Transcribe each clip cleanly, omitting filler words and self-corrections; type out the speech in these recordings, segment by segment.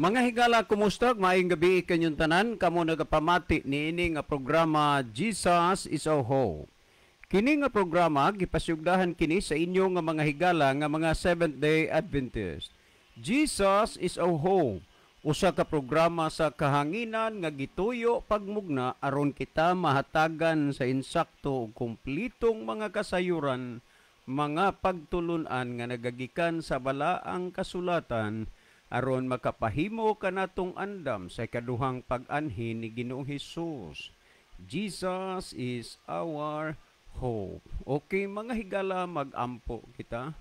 Mga higala, kumusta? Maayong gabi kanyong tanan. Kamo nagapamati ni ini nga programa Jesus is our Hope. Kini nga programa gipasyugdahan kini sa inyo nga mga higala nga mga Seventh-day Adventist. Jesus is our Hope. Usa ka programa sa kahanginan nga gituyo pagmugna aron kita mahatagan sa insakto ug kumplitong mga kasayuran, mga pagtulunan nga nagagikan sa balaang kasulatan aron makapahimo kanatong andam sa ikaduhang pag-anhin ni Ginoong Hesus. Jesus is our hope. Okay, mga higala, mag-ampo kita.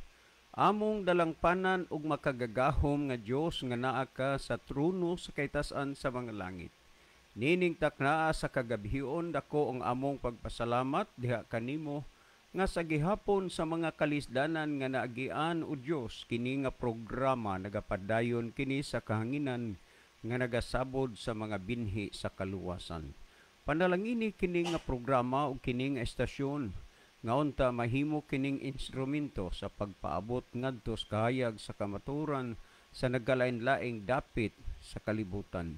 Among dalangpanan ug makagagahom nga Dios nga naa ka sa trono sa kaytas-an sa mga langit. Nining taknaa sa kagabihion dako ang among pagpasalamat diha kanimo nga sa gihapon sa mga kalisdanan nga naagian o Dios kini nga programa nagapadayon kini sa kahanginan nga nagasabod sa mga binhi sa kaluwasan. Panalangini kini nga programa o kini nga estasyon nga unta mahimo kining instrumento sa pagpaabot ngadto sa kahayag sa kamaturan sa nagkalain-laing dapit sa kalibutan.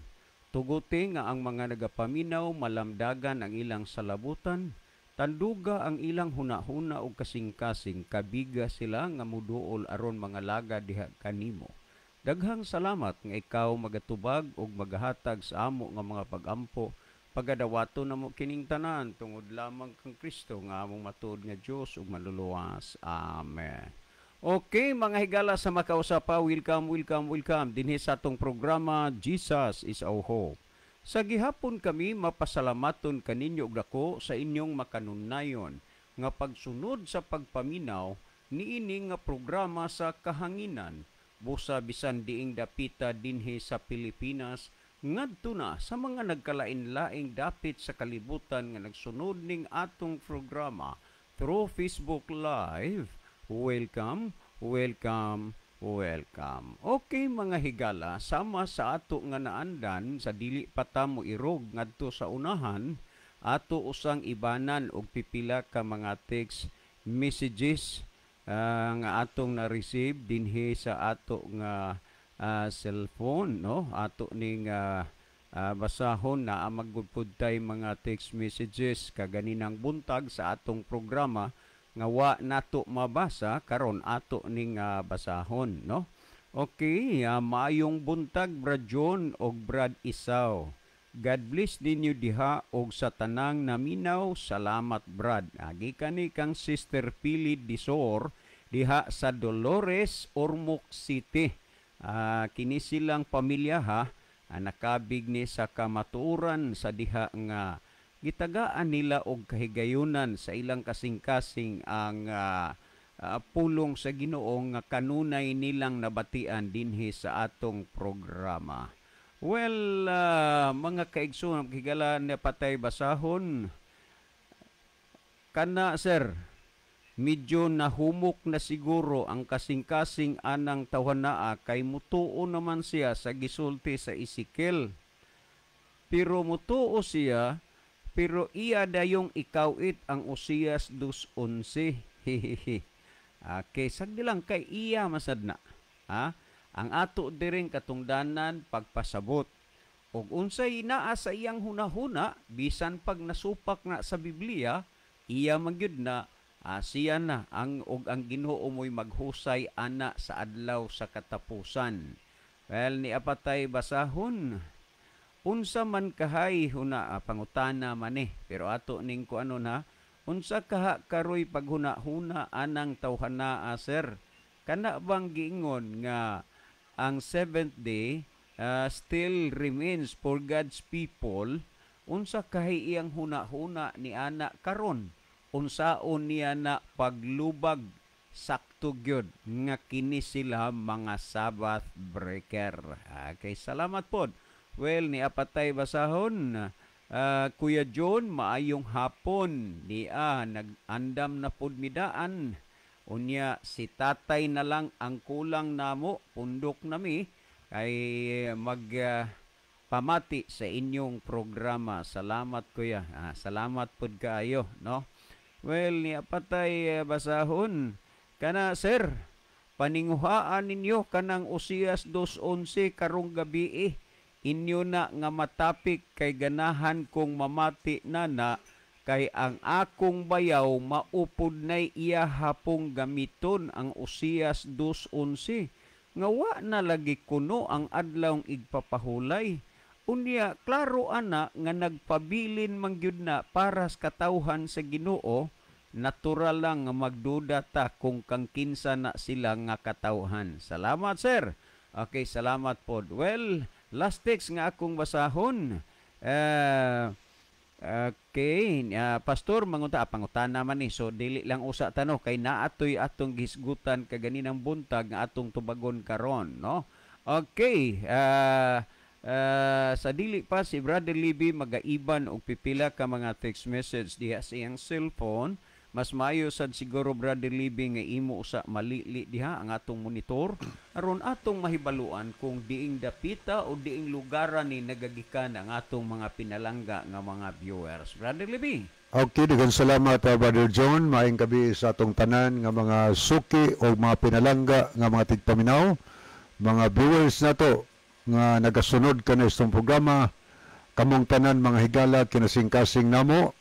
Tuguti nga ang mga nagapaminaw malamdagan ang ilang salabutan. Tanduga ang ilang hunahuna o kasing-kasing, kabiga sila nga muduol aron mga laga diha kanimo. Daghang salamat nga ikaw magatubag o magahatag sa amo nga mga pagampo, pagadawato na mo kining tanan, tungod lamang kang Kristo nga among matuod nga Dios ug maluluwas. Amen. Okay, mga higala sa makausapa, welcome dinhi sa atong programa Jesus is our Hope. Sa gihapon kami mapasalamaton kaninyo og dako sa inyong makanunayon nga pagsunod sa pagpaminaw niini nga programa sa kahanginan busa bisan diing dapita dinhi sa Pilipinas ngadto na sa mga nagkalain-laing dapit sa kalibutan nga nagsunod ning atong programa through Facebook Live. Welcome. Okay, mga higala, sama sa ato nga naandan sa dili pata mo irog ngadto sa unahan, ato usang ibanan og pipila ka mga text messages nga atong na-receive dinhi sa ato nga cellphone, no? Ato ning basahon na magudpud tay mga text messages kaganinang buntag sa atong programa nga wa nato mabasa karon ato ning basahon, no? Okay, maayong buntag Brad John og Brad Isaw. God bless ninyo diha og sa tanang naminaw. Salamat Brad. Gikan ni kang Sister Pili Disor diha sa Dolores, Ormoc City. Kini silang pamilya ha, nakabig ni sa kamaturan sa diha nga gitagaan nila og kahigayunan sa ilang kasing-kasing ang pulong sa Ginoo nga kanunay nilang nabatian dinhi sa atong programa. Well, mga kaigsoon, higala na patay basahon. Kana sir, medyo nahumok na siguro ang kasing-kasing anang tawhanaa kay mutuo naman siya sa gisulti sa Ezekiel. Pero mutuo siya pero iya dayong ikawit ang Osias 2:11. Hehehe. Okay, sagdi lang kay iya masad na. Ha? Ang ato diring katungdanan pagpasabot. Og unsay naa sa iyang hunahuna, bisan pag nasupak na sa Biblia, iya magyud na siya na ang og ang Ginoo mo'y maghusay ana sa adlaw sa katapusan. Well, ni apatay basahon. Unsa man kahay huna pangutana man pero ato ning kuano na unsa kaha karoy paghuna-huna anang tawhana sir, kana bang giingon nga ang seventh day still remains for God's people? Unsa kahay iyang huna-huna ni ana karon? Unsaon niya na paglubag? Sakto gyud nga kini sila mga Sabbath breaker. Okay, salamat pod. Well, ni apatay basahon, Kuya John, maayong hapon. Niya, nag-andam na pod midaan. Unya, si tatay na lang ang kulang namo, pundok nami, kay pamati sa inyong programa. Salamat, Kuya. Salamat pod kaayo, no? Well, ni apatay basahon. Kana, sir, paninguhaan ninyo kanang Osias 2:11 karong gabi inyo na nga matapik kay ganahan kong mamati na kay ang akong bayaw maupod nay iya hapong gamiton ang Osias 2:11 nga wa na lagi kuno ang adlawng igpapahulay. Unya klaro ana nga nagpabilin mangyud na para sa katawhan sa Ginoo, natural lang nga magduda ta kung kang kinsa na sila nga katawhan. Salamat, sir. Okay, salamat pod. Well, last text nga akong basahon. Okay, pastor mangunta pangutan naman ni. So dili lang usa tano kay naatoy atong gisgutan kaganinang buntag nga atong tubagon karon, no? Okay, sa dili pa si Brother Libby magaiban og pipila ka mga text message diha sa iyang cellphone. Mas maayo sad siguro Brother Libby nga imo usa malili diha ang atong monitor aron atong mahibaluan kung diing dapita o diing lugaran ni nagagikan ang atong mga pinalangga nga mga viewers. Brother Libby. Okay, daghang salamat Brother John. Maayong gabi sa atong tanan nga mga suki o mga pinalangga nga mga tigpaminaw, mga viewers nato nga nagasunod kana istong programa, kamong tanan mga higala kinasing-kasing namo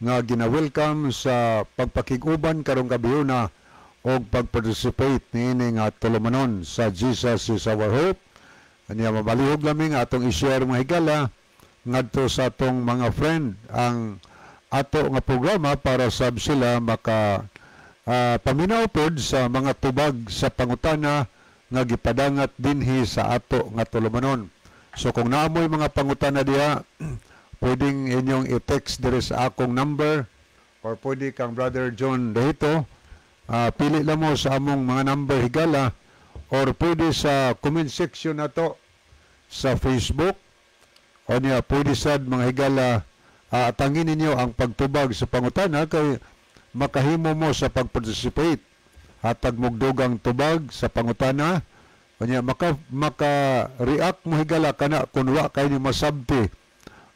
nga gina-welcome sa pagpakiguban karong gabi na o pag-participate niini nga tulumanon sa Jesus is our hope. Aniya mabalihog laming atong i-share mga higala ngadto sa atong mga friend ang ato nga programa para sab sila maka paminaw pod sa mga tubag sa pangutana nga gipadangat dinhi sa ato nga tulumanon. So kung naamoy mga pangutana diha, pwedeng inyong i-text dire sa akong number or pwede kang Brother John dito. Pili lang mo sa among mga number higala or pwede sa comment section na to sa Facebook. O niya, pwede sad mga higala atangin ninyo ang pagtubag sa pangutana kay makahimo mo sa pag-participate. Hatag mugdugang tubag sa pangutana. O niya, maka-react mo higala kana kung wa kayo ni masabti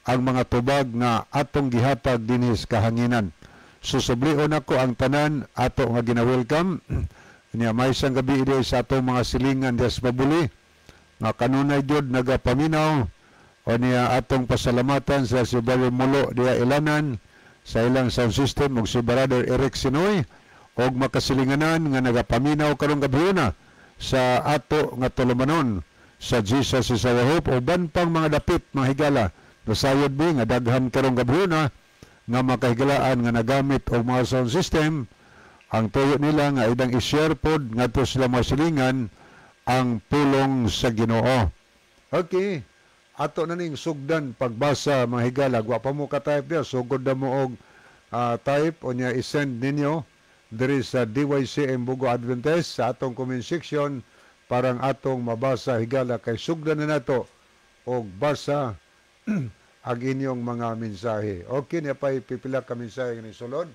ang mga tubag nga atong gihatag dinis kahanginan. Susublion ako ang tanan ato nga gina-welcome. Niya may isang gabi ide sa atong mga silingan des mabuli nga kanunay jud nagapaminaw o niya atong pasalamatan sa si Brother Mulo diya Ilanan sa ilang sound system ug si Brother Eric Sinoy og makasilinganan nga nagapaminaw karong gabi na sa ato nga tulumanon sa Jesus is our hope o ban pang mga dapit mga higala. Nasayod bi nga daghan karong gabi na nga makahigalaan nga nagamit og mga sound system, ang tuyo nila nga idang i-share pod ngadto sila masilingan ang pulong sa Ginoo. Okay, ato na ning sugdan pagbasa mga higala. Wa pa mo ka-type dia, sugod na mo og type o niya i-send ninyo diri sa DYCM Bugo Adventist sa atong comment section parang atong mabasa higala kay sugdan na nato og basa ang inyong mga mensahe. Okay, niya pa ipipila ka mensahe ni sulod.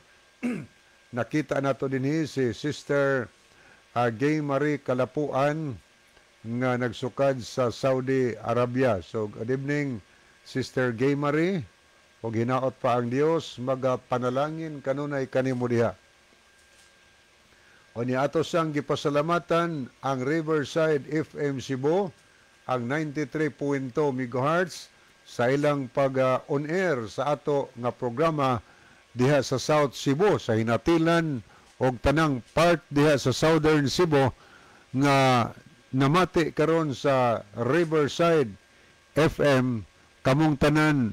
Nakita nato dinhi si Sister Gay Marie Kalapuan nga nagsukad sa Saudi Arabia. So, good evening, Sister Gay Marie. o hinaot pa ang Dios magapanalangin kanunay kanimo diha. O ni ato siyang gipasalamatan ang Riverside FM Cebu, ang 93.2 MHz sa ilang pag-on air sa ato nga programa diha sa South Cebu, sa hinatilan og tanang part diha sa Southern Cebu nga namati karon sa Riverside FM. Kamong tanan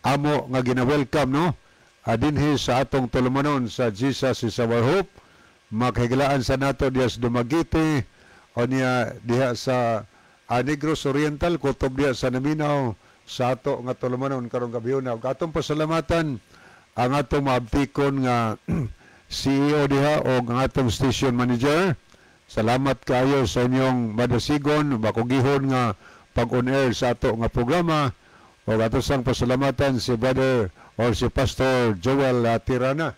amo nga gina-welcome, no? Dinhi sa atong tulumanon sa Jesus is Our Hope. Makhigilaan sa nato diha sa Dumaguete o niya diha sa Negros Oriental, kutob diha sa Naminaw sa ato nga tulumanon karong gabi na. Atong pasalamatan ang atong maabtikon nga CEO diha o ang atong station manager. Salamat kayo sa inyong madasigon, makugihon nga pag-on air sa ato nga programa. O ato sang pasalamatan si Brother or si Pastor Joel Tirana.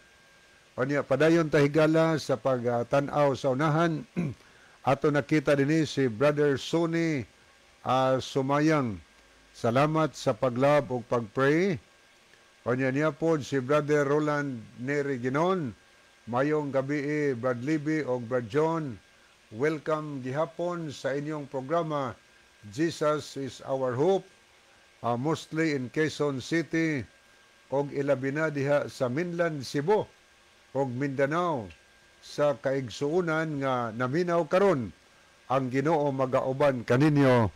O niya, padayon tahigala sa pagtanaw sa unahan. Ato nakita din si Brother Sonny Sumayang. Salamat sa paglab o pagpray. O niya po si Brother Roland Neri Ginon. Mayong gabi Brad Libby o Brad John. Welcome gihapon sa inyong programa Jesus is Our Hope. Mostly in Quezon City og ilabina diha sa Mainland Cebu og Mindanao sa kaigsuunan nga naminaw karon ang Ginoo magauban kaninyo.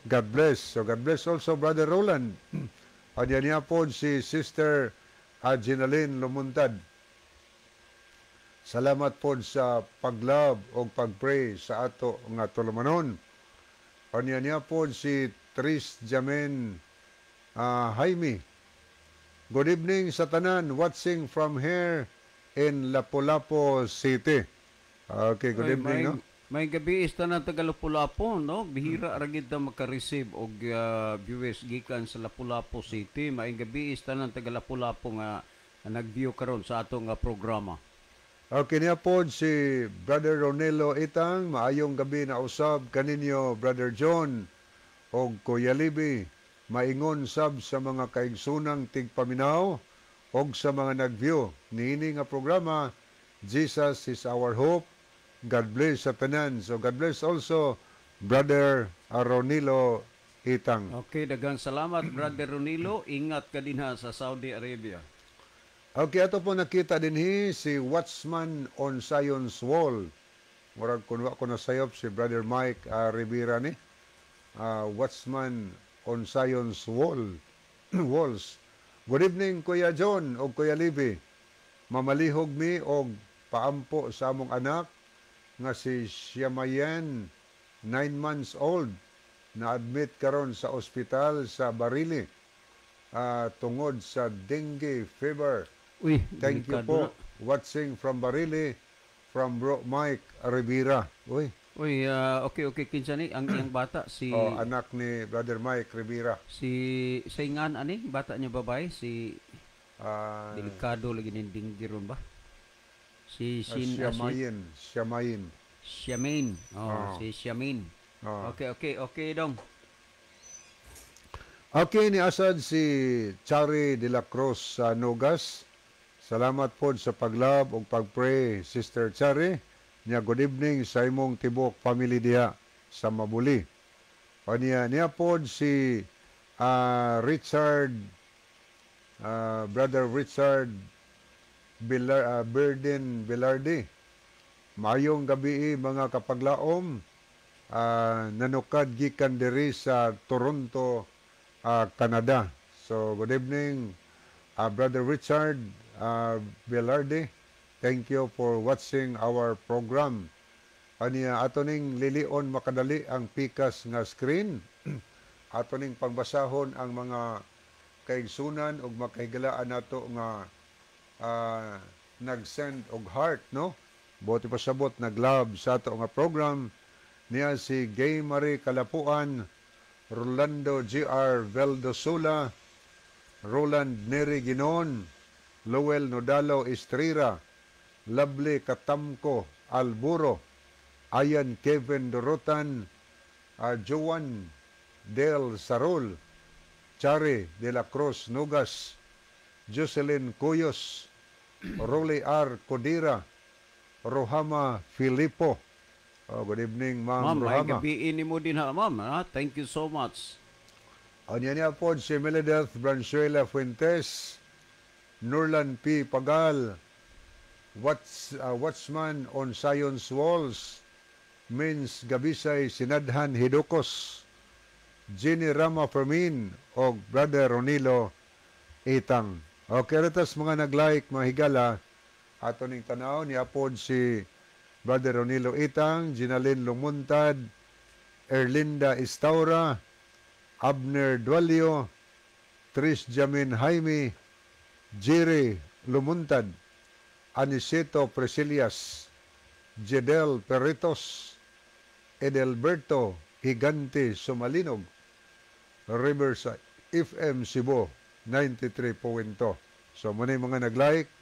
God bless. So God bless also Brother Roland. Adyan niya po si Sister Ginaline Lumuntad. Salamat po sa paglab o pagpray sa ato nga tulumanon. Adyan niya po si Tris Jamen Jaime. Good evening sa tanan, watching from here in Lapu-Lapu City. Okay, good evening, no? May gabi is tanan taga Lapu-Lapu, no? Bihira ra gid ta maka-receive og viewers gikan sa Lapu-Lapu City. May gabi is tanan taga Lapu-Lapu nga nag-view karon sa ato nga programa. Okay niya po si Brother Ronelo Itang, maayong gabi na usab kaninyo Brother John og Kuya Libby. Maingon sab sa mga kaigsunang tigpaminaw og sa mga nag-view niini nga programa Jesus is Our Hope. God bless sa tanan. So God bless also Brother Ronilo Itang. Okay, daghang salamat Brother Ronilo. Ingat ka dinha sa Saudi Arabia. Okay, ato po nakita dinhi si Watchman on Zion's Wall. Murag kunwa ko na sayop si Brother Mike Rivera ni. Watchman on Zion's walls. Good evening Kuya John o Kuya Libby. Mamalihog mi og paampo sa among anak nga si Siamayan, 9 months old, na admit karon sa ospital sa Barili tungod sa dengue fever. Uy, Thank you po. Watching from Barili from Bro Mike Rivera. Uy, okay, kinsa ni ang bata si anak ni Brother Mike Rivera. si Saingan ani bata niya babae si delikado lagi ning dinggiron ba? Si Siamayin. Siamin. Si Siamin. Okay dong. Okay, ni asad si Chari de la Cruz sa Nogas. Salamat po sa paglab o pagpray, Sister Chari. Niya, good evening sa imong tibok family diha sa Mabuli. O niya po si Brother Richard Burden Velarde. Mayong gabi mga kapaglaom. Nanukad gikan diri sa Toronto, Canada. So, good evening, Brother Richard Velarde. Thank you for watching our program. Aniya, ato ning lilion makadali ang pikas nga screen. Ato ning pagbasahon ang mga kaigsunan o makahigalaan nato nga nag-send og heart, no? Buti pasabot nag-love sa ato nga program. Niya si Gay Marie Kalapuan, Rolando G.R. Veldosula, Roland Neri Ginon, Lowell Nodalo Estrira, Lovely Katamko Alburo, Ayan Kevin Dorotan, Joan Del Sarol, Chari de la Cruz Nugas, Jocelyn Cuyos, Rolly R. Codira, Rohama Filipo. Good evening, Ma'am Ma'am, may Rohama. gabi ini mo din ha, ma'am. Ha? Thank you so much. Anya niya po si Meledeth Branzuela Fuentes, Nurlan P. Pagal, Watchman on Zion's Walls, Mins Gabisay Sinadhan Hidukos, Jenny Rama Fermin, o Brother Ronilo Itang. Okay, retas mga nag-like, mga higala, ato ning tanaw, niapod si Brother Ronilo Itang, Ginalyn Lumuntad, Erlinda Istaura, Abner Dualio, Tris Jamin Jaime, Jerry Lumuntad, Aniceto Presilias, Jedel Peritos, Edelberto Higante Sumalinog, Riverside FM Cebu 93.0. So muna mga nag-like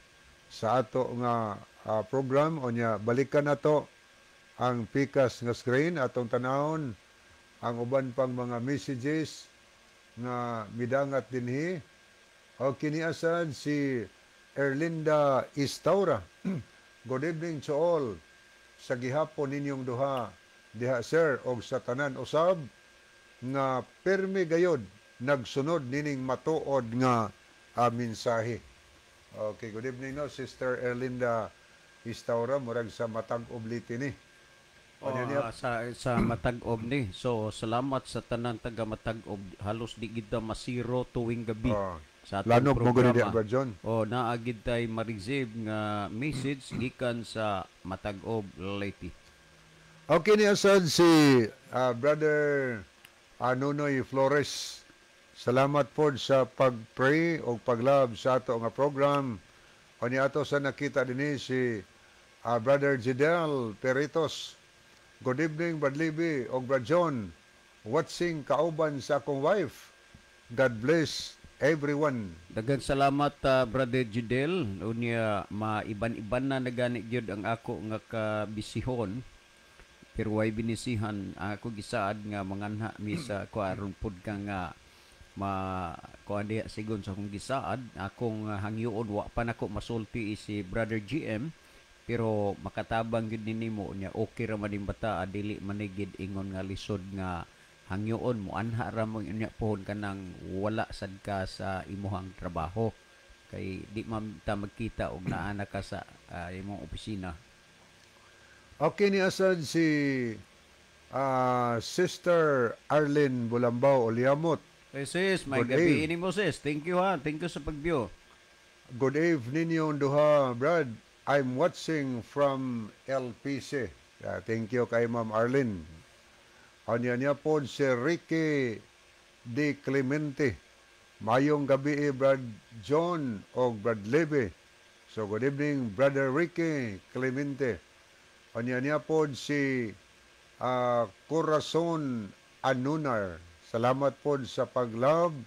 sa ato nga program o nya balikan nato ang pikas nga screen atong tanawon ang uban pang mga messages nga midangat dinhi. O kiniasad si Erlinda Istaura. Good evening to all. Sa gihapon ninyong duha diha sir og sa tanan usab nga permi gayod nagsunod nining matuod nga mensahe. Okay, good evening no Sister Erlinda Istaura murag sa Matag Obliti ni. Sa Matag-ob ni. So, salamat sa tanan taga Matag-ob. Halos di kita masiro tuwing gabi. Sa atong Lanog mo gani di programa. Brad John. Naagid tay ma-receive nga message gikan sa Matag-ob Leyte. Okay ni asad si Brother Nunoy Flores. Salamat po sa pag-pray o pag-love sa ato nga program. O ni ato sa nakita din si Brother Jidel Peritos. Good evening, Brad Libby o Brad John. Watching kauban sa akong wife. God bless everyone. Daghang salamat Brother Judel. Unya maiban-iban na nagani gyud ang ako nga kabisihon. Pero way binisihan ako gisaad nga manganha mi sa kuaron pud ka nga kuan diha sigon sa akong gisaad. Akong hangyoon wa pa nako masulti si Brother GM. Pero makatabang yun nimo niya okay ra man bata dili manigid ingon nga lisod nga hangyoon mo anha ra mo inya pohon kanang wala sad ka sa imuhang trabaho kay di man ta magkita og naana ka sa imong opisina. Okay ni asad si Sister Arlene Bulambao Oliamot. Hey sis, may Good gabi eve. ini mo sis. Thank you ha. Thank you sa pagview. Good evening ninyong duha, Brad. I'm watching from LPC. Thank you kay Ma'am Arlene. Anya niya po si Ricky D. Clemente. Mayong gabi Brad John o Brad Levy. So good evening Brother Ricky Clemente. Anya niya po si Corazon Anunar. Salamat po sa pag-love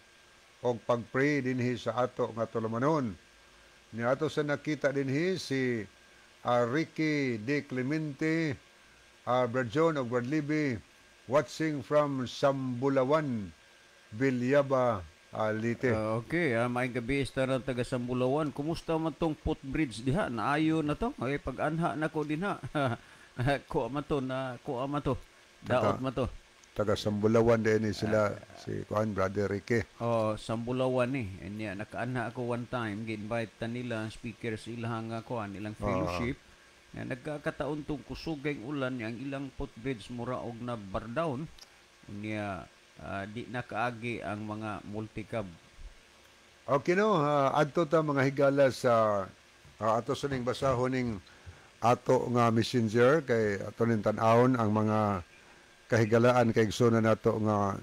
o pag-pray dinhi sa ato nga tulumanon. Ni ato sa nakita dinhi si Ricky D. Clemente, Brad John o Brad Libby, watching from Sambulawan, Bilyaba, Leyte. Okay, may gabi sa taga Sambulawan. Kumusta man tong footbridge diha? Naayo na to. Ay pag-anha nako dinha. Kuha man to. Daot man to. Taga Sambulawan din sila si Brother Ricky. Sambulawan ni. Anya nakaanha ako one time, gi-invite ta nila speaker sa ilang ilang fellowship. Nagkakataon tong kusugay ulan ang ilang footbridge mura og na bar down. Unya di nakaagi ang mga multicab. Okay no, adto ta mga higala sa ato sa ning basahon ning ato nga messenger kay ato ning tan-awon ang mga kahigalaan kay igsoon nato nga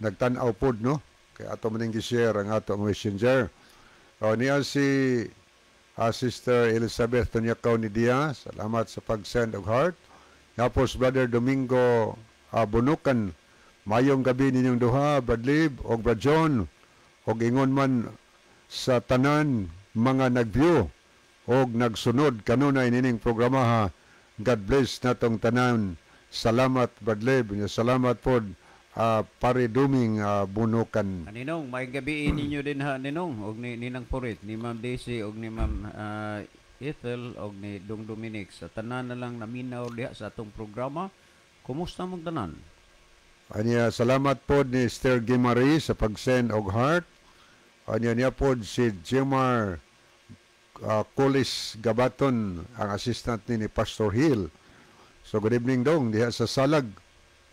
nagtan-aw pod no kay ato maning gi-share ang ato nga messenger. Niya si Sister Elizabeth Tonyakaw ni Dia, salamat sa pag-send og heart. Tapos Brother Domingo Bunukan, mayong gabi ninyong duha, Brad Lib o Brad John, og ingon man sa tanan mga nag-view og nagsunod kanunay nining programa ha. God bless natong tanan. Salamat Brad Lib, salamat pod pariduming bunukan. Ninong, may gabi ninyo din ha, Ninong, og ni Ninang Purit, ni Ma'am Daisy, og ni Ma'am Ethel, og ni Dong Dominic. Sa tanan na lang naminaw diha sa atong programa. Kumusta mong tanan? Anya, salamat po ni Esther Gimari sa pag-send og heart. Anya niya po si Jemar Colis Gabaton, ang assistant ni Pastor Hill. So good evening dong, diha sa Salag.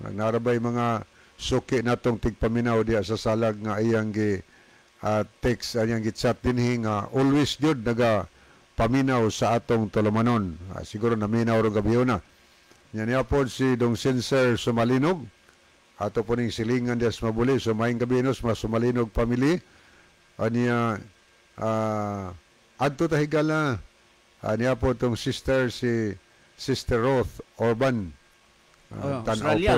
Narabay mga suki natong tigpaminaw diha sa Salag nga iyang text, iyang gichat dinhi nga always good naga paminaw sa atong tulumanon. Siguro naminaw ro gabi na. Yan niya po si Dong Sensor Sumalinog. Ato po ning silingan diha sa Mabuli. So maayong gabi nos, mga Sumalinog family. Aniya, adto tahigala. Aniya po tong sister si Sister Roth Orban. Australia.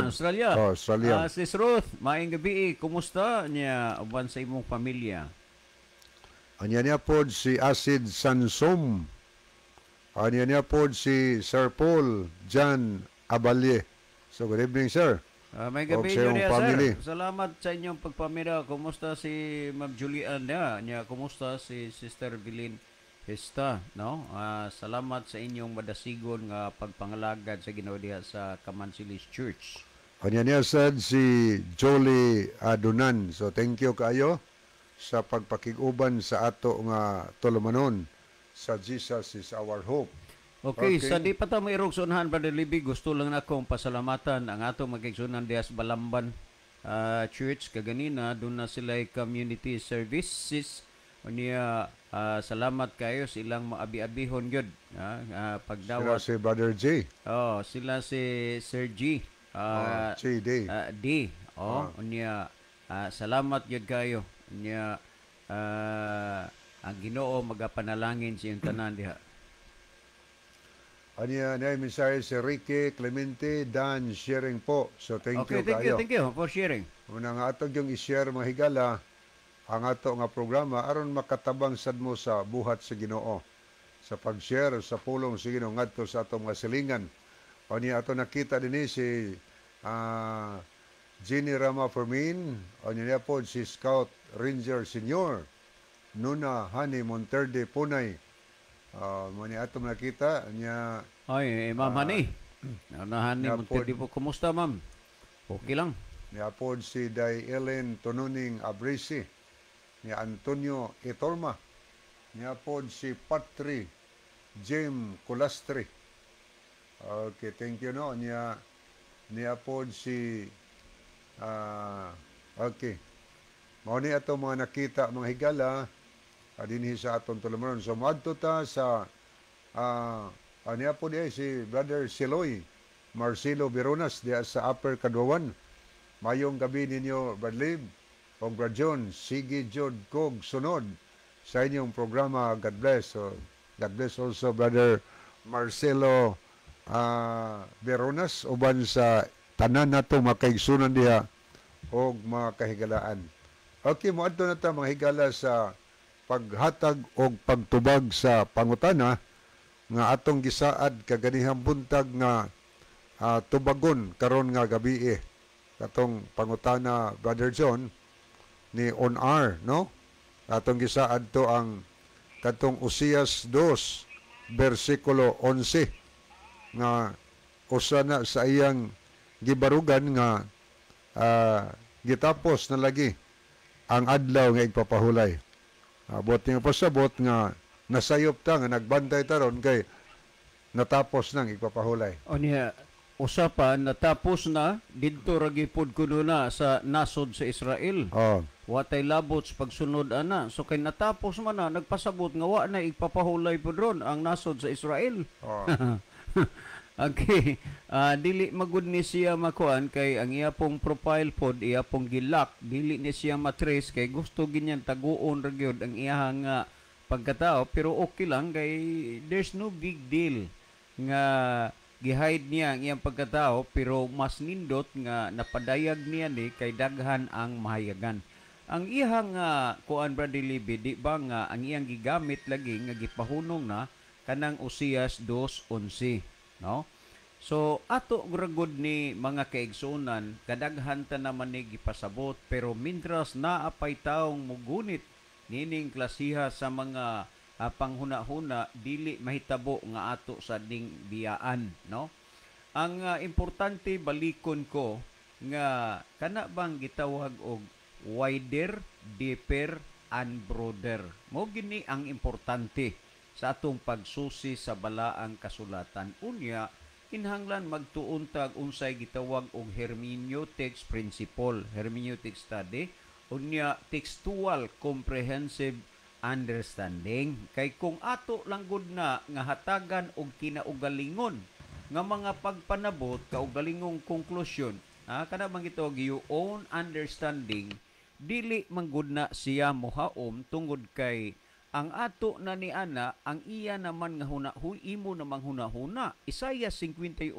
Australia. Sis Ruth, maayong gabi. Kumusta niya uban sa imong pamilya? Anya niya po si Acid Sansom. Anya niya po si Sir Paul John Abalye. So good evening, sir. May gabi sa nyo iyong niya, family. sir. Salamat sa inyong pagpamira. Kumusta si Ma'am Julian niya? Kumusta si Sister Bilin Hesta? No? Salamat sa inyong madasigon nga pagpangalagad sa Ginoo diha sa Kamansilis Church. Anya niya sad si Jolie Adunan. So thank you kayo sa pagpakiguban sa ato nga tulumanon sa Jesus is our hope. Okay, sa di pa ta may irugsunahan, Brother Libby, gusto lang na akong pasalamatan ang atong magigsunan diha sa Balamban Church. Kaganina, doon na sila community services. Niya, salamat kayo sa ilang maabi-abihon yun. Pagdawat. Sila si Brother J. Sila si Sir G. J. D. Niya, salamat yun kayo. Niya, ang Ginoo magapanalangin sa iyong tanan diha. Anya na mensahe si Ricky Clemente Dan sharing po. So thank you kayo. Thank you for sharing. Una nga ato yung i-share mga higala ang ato nga programa aron makatabang sad mo sa buhat sa Ginoo. Sa pag-share sa pulong sa Ginoo ngadto sa atong mga silingan. O niya ato nakita dinhi si Jenny Rama Fermin, o niya po si Scout Ranger Senior, Nuna Hani Monterde Punay. Mani ato nakita niya. Ay, Ma'am Hani. Hani Monterde po. Kumusta, ma'am? Okay lang. Niya po si Day Ellen Tonuning Abrisi, ni Antonio Itorma, niya po si Patri Jim Colastri. Okay, thank you no. Niya po si okay. Mao ni ato mga nakita mga higala dinhi sa atong tulumanon. So moadto ta sa niya po diay si Brother Siloy Marcelo Veronas diya sa Upper Kadwawan. Mayong gabi ninyo, Brad Lib, o Brad John, sige Jod Kog sunod sa inyong programa. God bless. So, God bless also Brother Marcelo Veronas uban sa tanan nato makaigsunan diha og mga kahigalaan. Okay, moadto na ta mga higala sa paghatag og pagtubag sa pangutana nga atong gisaad kaganihang buntag nga tubagon karon nga gabi katong pangutana Brother John ni on air no atong gisaad to ang katong Usias 2 bersikulo 11 nga usa na sa iyang gibarugan nga gitapos na lagi ang adlaw nga igpapahulay. Abot nga pasabot nga nasayop ta nga nagbantay taron kay natapos nang igpapahulay. O niya, usapan natapos na didto ra gipud kuno na sa nasod sa Israel. Watay labot sa pagsunod ana. So kay natapos man na nagpasabot nga wa na igpapahulay pud ron ang nasod sa Israel. Okay. Dili magud ni siya makuan kay ang iya pong profile pod iya pong gilak. Dili ni siya matrace kay gusto ginyan taguon ra gyud ang iyang pagkatao, pero okay lang kay there's no big deal nga gihide niya ang iyang pagkatao, pero mas nindot nga napadayag niya ni kay daghan ang mahayagan. Ang iyang kuan Brother Libby, di ba nga ang iyang gigamit lagi nga gipahunong na kanang Usias 2:11, no? So ato gragod ni mga kaigsunan kadaghan ta naman ni gipasabot pero mintras naapay taong mugunit nining klasiha sa mga panghuna-huna dili mahitabo nga ato sa ding biyaan, no? Ang importante balikon ko nga kana bang gitawag og wider, deeper, and broader. Mo gini ang importante sa atong pagsusi sa balaang kasulatan. Unya, kinahanglan magtuon tag unsay gitawag og hermeneutics principle, hermeneutic study, unya textual comprehensive understanding. Kay kung ato lang gud na nga hatagan og kinaugalingon nga mga pagpanabot kaugalingong konklusyon, kana bang gitawag your own understanding, dili man gud na siya mohaom tungod kay ang ato na ni ana ang iya naman nga hunahuy imo namang hunahuna. Isaiah 58:5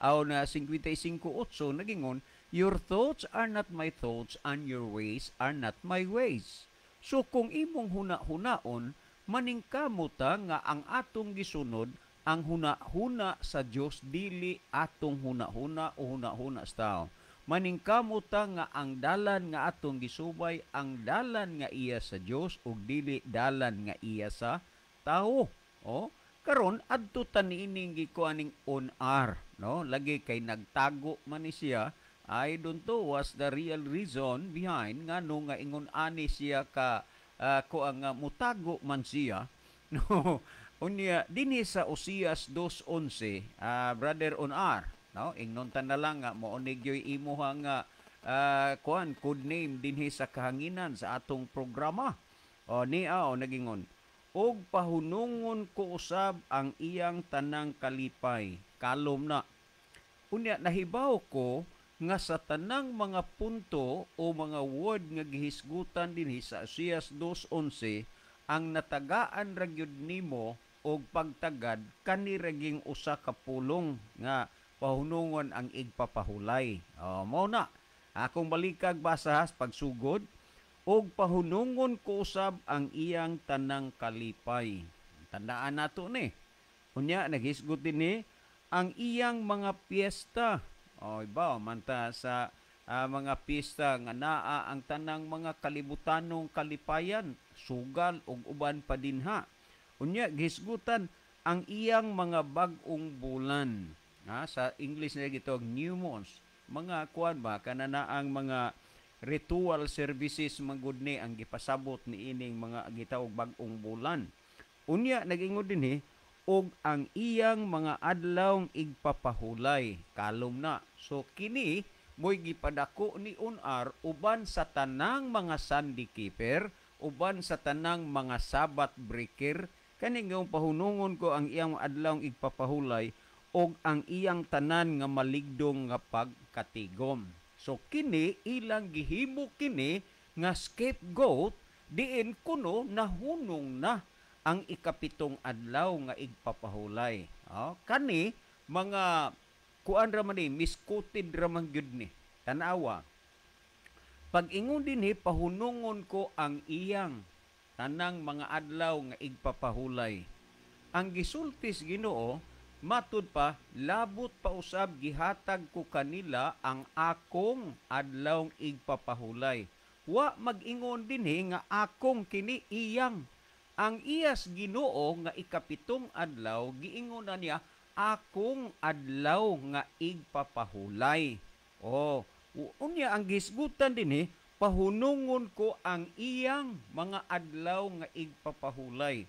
aw na 55:8 nagingon, your thoughts are not my thoughts and your ways are not my ways. So kung imong huna-hunaon, maningkamo ta nga ang atong gisunod ang huna-huna sa Dios dili atong huna-huna o huna-huna sa tao. Maningkamo ta nga ang dalan nga atong gisubay ang dalan nga iya sa Dios ug dili dalan nga iya sa tao. Karon adto ta niining gikuaning on-ar, no? Lagi kay nagtago man ni siya. I don't know what's the real reason behind ngano nga ingon ani siya ka ko ang mutago man siya. No. Unya dinhi sa Osias 2:11, brother on-ar, no, ingnon ta na lang nga moonig yoy imo nga code name dinhi sa kahanginan sa atong programa. Niya nagingon, og pahunungon ko usab ang iyang tanang kalipay. Kalom na. Unya nahibaw ko nga sa tanang mga punto o mga word nga gihisgutan dinhi sa Osias 2:11 ang natagaan ra gyud nimo og pagtagad kani raging usa ka pulong nga pahunungon ang igpapahulay. Mao na. Akong balikag basahas pagsugod, og pahunungon ko usab ang iyang tanang kalipay. Tandaan nato ni. Unya naghisgot dinhi ang iyang mga piyesta. Iba manta sa mga piyesta nga naa ang tanang mga kalibutanong kalipayan, sugal ug uban pa dinha. Unya gisgutan ang iyang mga bag-ong bulan. Sa English na gitawag new moons. Mga kuan ba kanana ang mga ritual services magudni ang gipasabot ni ining mga gitawag bag-ong bulan. Unya nag-ingon dinhi og ang iyang mga adlawng igpapahulay. Kalom na. So kini mo'y gipadako ni on-ar uban sa tanang mga Sunday keeper, uban sa tanang mga Sabbath breaker. Kaning nga pahunungon ko ang iyang adlawng igpapahulay og ang iyang tanan nga maligdong nga pagkatigom. So kini ilang gihimo kini nga scapegoat diin kuno nahunong na ang ikapitong adlaw nga igpapahulay. Kani mga kuan ra man ni misquoted ra man gyud ni. Tanawa. Pag ingon dinhi pahunungon ko ang iyang tanang mga adlaw nga igpapahulay. Ang gisultis Ginoo matud pa labot pa usab gihatag ko kanila ang akong adlawng igpapahulay. Wa mag-ingon dinhi nga akong kini iyang. Ang iyas Ginoo nga ikapitong adlaw giingon na niya akong adlaw nga igpapahulay. Unya ang gisgutan dinhi pahunungon ko ang iyang mga adlaw nga igpapahulay.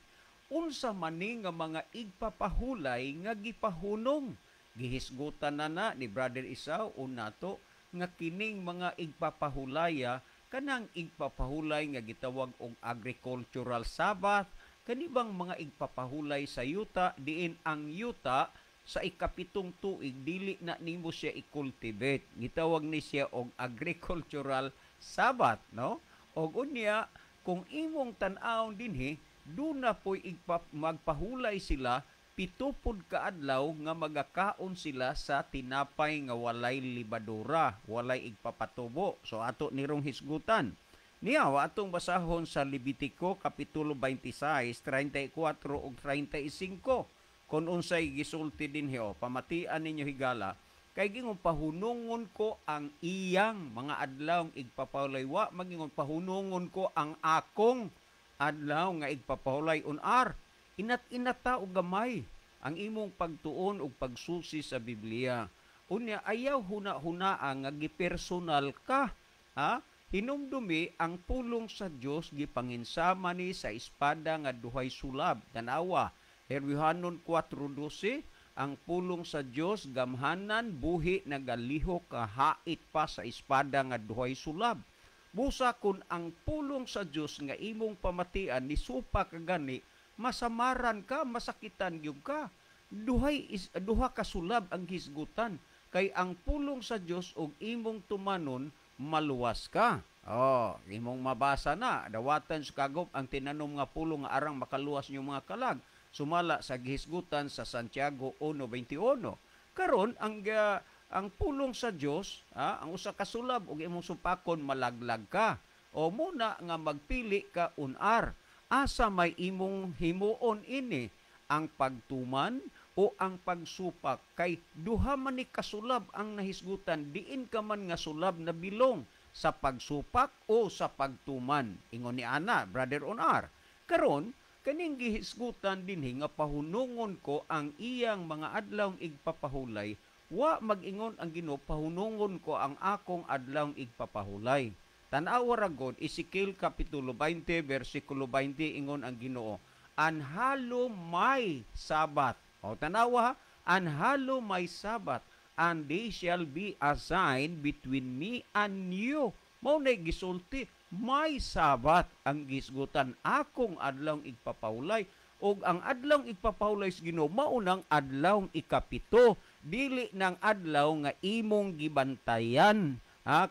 Unsa man ni nga mga igpapahulay nga gipahunong. Gihisgutan na ni Brother Isaw nato nga kining mga igpapahulaya kanang igpapahulay nga gitawag og agricultural Sabbath, kanibang mga igpapahulay sa yuta diin ang yuta sa ikapitong tuig dili na nimo siya i-cultivate. Gitawag ni siya og agricultural Sabbath, no? Og unya kung imong tan-awon dinhi, do na po'y magpahulay sila 7 ka adlaw nga magakaon sila sa tinapay nga walay libadura, walay igpapatubo. So ato nirong hisgutan. Niya atong basahon sa Levitico kapitulo 26, 34 ug 35. kung unsay gisulti dinhi o pamatian ninyo higala kay gingon pahunungon ko ang iyang mga adlaw igpapahulay wa magingon pahunungon ko ang akong adlaw nga igpapahulay unar inat-inata og gamay ang imong pagtuon ug pagsusi sa Biblia unya ayaw huna-hunaa nga gipersonal ka ha hinumdumi ang pulong sa Dios gipanginsama ni sa espada nga duhay sulab tanawa Herwihanon 4:12 ang pulong sa Dios gamhanan buhi nagalihok kahait pa sa espada nga duhay sulab busa kun ang pulong sa Dios nga imong pamatian ni supa kagani masamaran ka masakitan gyud ka duha ka sulab ang hisgutan kay ang pulong sa Dios og imong tumanon maluwas ka imong mabasa na dawatan sa kagop ang tinanom nga pulong nga arang makaluwas niyo mga kalag sumala sa gihisgutan sa Santiago 1:21 karon ang pulong sa Dios ang usa ka sulab ug imong supakon malaglag ka o muna nga magpili ka unar asa may imong himuon ini ang pagtuman o ang pagsupak kay duha man ni kasulab ang nahisgutan diin ka man nga sulab na bilong sa pagsupak o sa pagtuman ingon ni ana brother unar karon kaning gihisgutan dinhi nga pahunungon ko ang iyang mga adlawng igpapahulay wa mag-ingon ang Ginoo pahunungon ko ang akong adlawng igpapahulay tan-aw ra gud Ezekiel kapitulo 20 bersikulo 20 ingon ang Ginoo anhalo may sabat o tanawa anhalo may sabat and they shall be a sign between me and you mao nay gisulti may sabat ang gisgutan akong adlawng igpapahulay ug ang adlawng igpapahulay sa Ginoo mao nang adlawng ikapito dili nang adlaw nga imong gibantayan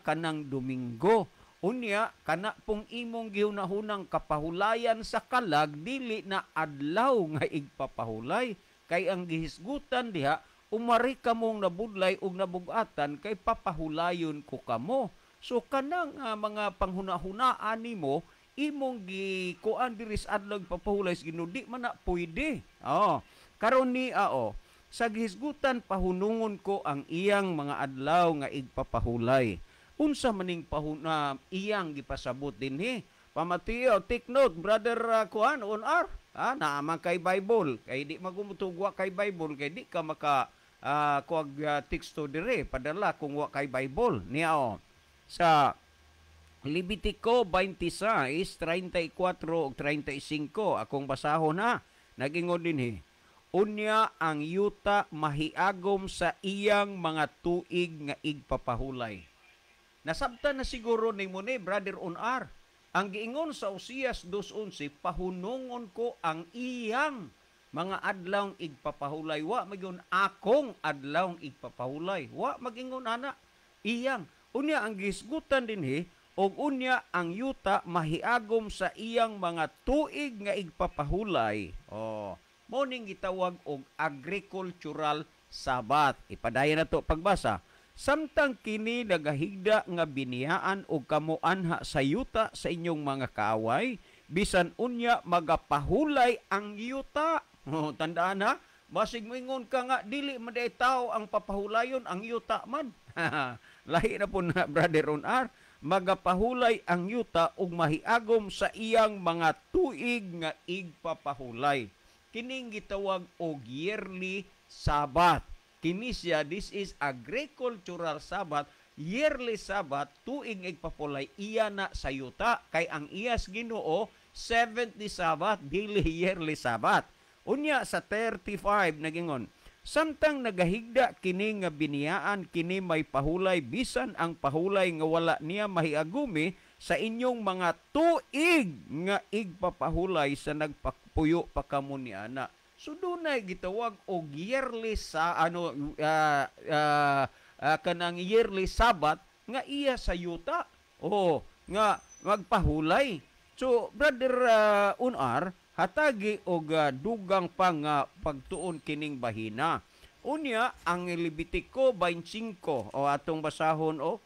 kanang Domingo unya kana pong imong gihunahunang kapahulayan sa kalag dili na adlaw nga igpapahulay kay ang gihisgutan diha umari kamong nabudlay ug nabugatan kay papahulayon ko kamo so kanang mga panghuna-hunaan nimo imong gikuan diri sa adlaw papahulay sa Ginoo di man na pwede karon ni sa gihisgutan pahunungon ko ang iyang mga adlaw nga igpapahulay unsa maning pahuna iyang gipasabot dinhi pamatiyo take note brother kuan unar naaman kay Bible kay di magumutugwa kay Bible kay di ka maka kuag teksto dire padala kung wa kay Bible niya sa Levitico 26:34 ug 35 akong basahon nagingon dinhi unya ang yuta mahiagom sa iyang mga tuig nga igpapahulay nasabtan na siguro nimo ni brother unar ang giingon sa Osias 2:11 pahunungon ko ang iyang mga adlawng igpapahulay wa magingon akong adlawng igpapahulay wa magingon ana iyang unya ang gisgutan dinhi og unya ang yuta mahiagom sa iyang mga tuig nga igpapahulay mao ning gitawag og agricultural Sabat ipadayon nato pagbasa samtang kini nagahigda nga biniyaan og kamuanha sa yuta sa inyong mga kaaway bisan unya magapahulay ang yuta tandaan basig moingon ka nga dili man day tao ang papahulayon ang yuta man lahi na po na brother unar magapahulay ang yuta ug mahiagom sa iyang mga tuig nga igpapahulay kining gitawag og yearly Sabbath kini siya this is agricultural Sabbath yearly Sabbath tuig igpapahulay iya na sa yuta kay ang iyas Ginoo 70 Sabbath dili yearly Sabbath unya sa 35 nagingon samtang nagahigda kini nga biniyaan kini may pahulay bisan ang pahulay nga wala niya mahiagumi sa inyong mga tuig nga igpapahulay sa nagpapuyo pa kamo ni ana so dunay gitawag og yearly sa kanang yearly Sabbath nga iya sa yuta nga magpahulay so brother unar hatagi og dugang pa nga pagtuon kining bahina. Unya ang Levitico 25 atong basahon 4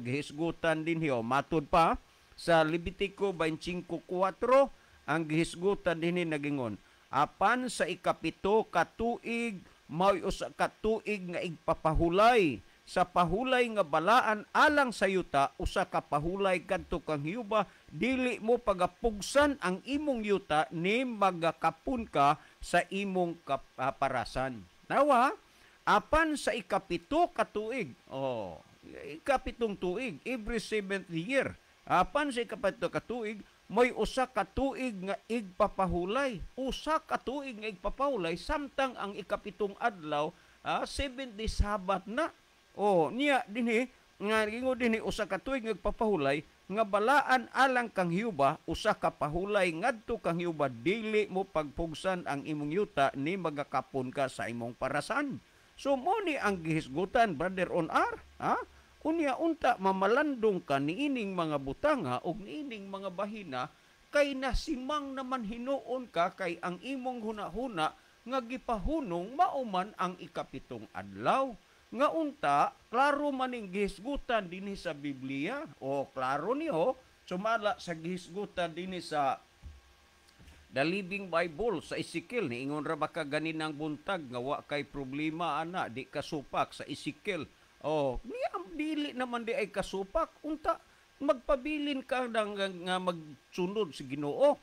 gihisgutan dinhi matud pa sa Levitico 25:4 ang gihisgutan dinhi nagingon apan sa ikapito ka tuig mao usa ka tuig nga igpapahulay sa pahulay nga balaan alang sa yuta usa ka pahulay kadto kang Hiyuba dili mo pagapugsan ang imong yuta ni magakapun ka sa imong kaparasan. Nawa apan sa ikapito ka tuig ikapitong tuig every 7th year apan sa ikapito ka tuig may usa ka tuig nga igpapahulay. Usa ka tuig nga igpapahulay samtang ang ikapitong adlaw 7 days Sabat na. Niya dinhi nga gingo dinhi usa ka tuig nga igpapahulay nga balaan alang kang Hiyuba usa ka pahulay ngadto kang Hiyuba dili mo pagpugsan ang imong yuta ni magakapon ka sa imong parasan. So mo ni ang gihisgutan brother on R, unya unta mamalandong ka niining mga butanga o niining mga bahina kay nasimang naman hinuon ka kay ang imong hunahuna nga gipahunong mauman ang ikapitong adlaw. Nga unta, klaro maning gihisgutan dinhi sa Biblia. Klaro niyo, sumala sa gihisgutan dinhi sa The Living Bible sa Ezekiel. Niingon ra ba ka ganinang buntag nga wa kay problema ana di kasupak sa Ezekiel. Dili naman di ay kasupak. Unta, magpabilin ka nga magsunod sa Ginoo.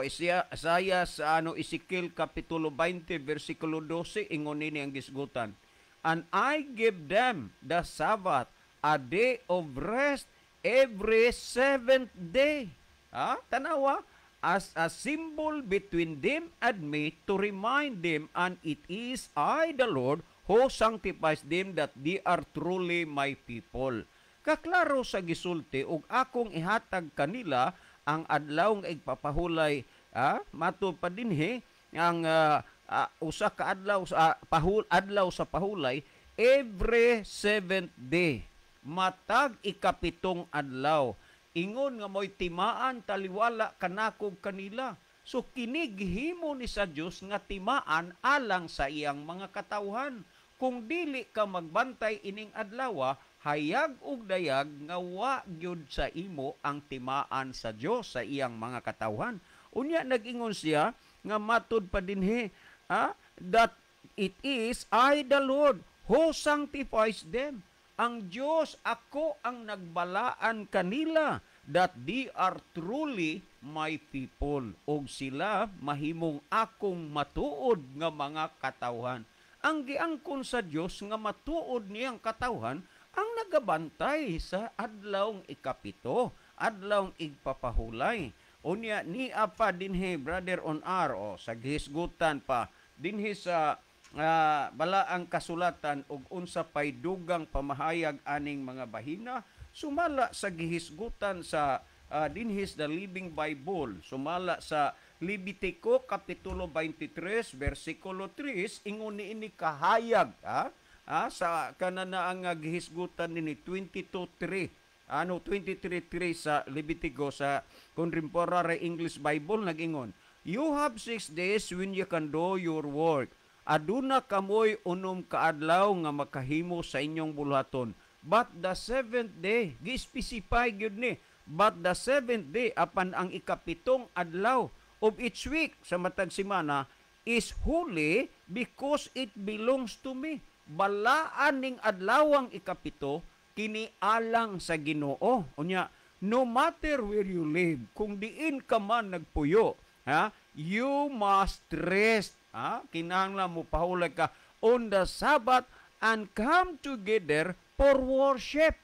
Isaiah sa Ezekiel Kapitulo 20, versikulo 12, ingon nini ang gisgutan. And I give them the Sabbath, a day of rest, every 7th day. Tanawa, as a symbol between them and me to remind them, and it is I, the Lord, who sanctifies them that they are truly my people. Kaklaro sa gisulti ug akong ihatag kanila ang adlaw nga igpapahulay matud pa dinhi ang usa ka adlaw sa adlaw sa pahulay every 7th day. Matag ikapitong adlaw. Ingon nga mo'y timaan taliwala kanakog kanila. So kinigihimo ni sa Dios nga timaan alang sa iyang mga katawhan. Kung dili ka magbantay ining adlaw, hayag ug dayag nga wa gyud sa imo ang timaan sa Dios sa iyang mga katawhan. Unya nag-ingon siya nga matud pa dinhi that it is I the Lord who sanctifies them. Ang Dios ako ang nagbalaan kanila that they are truly my people. Og sila mahimong akong matuod nga mga katawhan. Ang giangkon sa Dios nga matuod niyang katawhan ang nagabantay sa adlawng ikapito, adlawng igpapahulay. Unya ni apa dinhi brother on R sa gihisgutan pa dinhi sa balaang kasulatan ug unsa pay dugang pamahayag aning mga bahina sumala sa gihisgutan sa dinhis The Living Bible, sumala sa Levitico Kapitulo 23, versikulo 3, ingon niini kahayag sa kanana ang gihisgutan nini 22:3. 23:3 sa Levitico sa Contemporary English Bible nag-ingon, "You have 6 days when you can do your work. Aduna kamoy unom kaadlaw nga makahimo sa inyong buluhaton. But the 7th day, gi-specify gyud ni, but the 7th day apan ang ikapitong adlaw of each week sa matag semana is holy because it belongs to me." Balaan ning adlawang ikapito kini alang sa Ginoo. Unya, no matter where you live, kung diin ka man nagpuyo, you must rest. Kinahanglan mo pahulay ka on the Sabbath and come together for worship.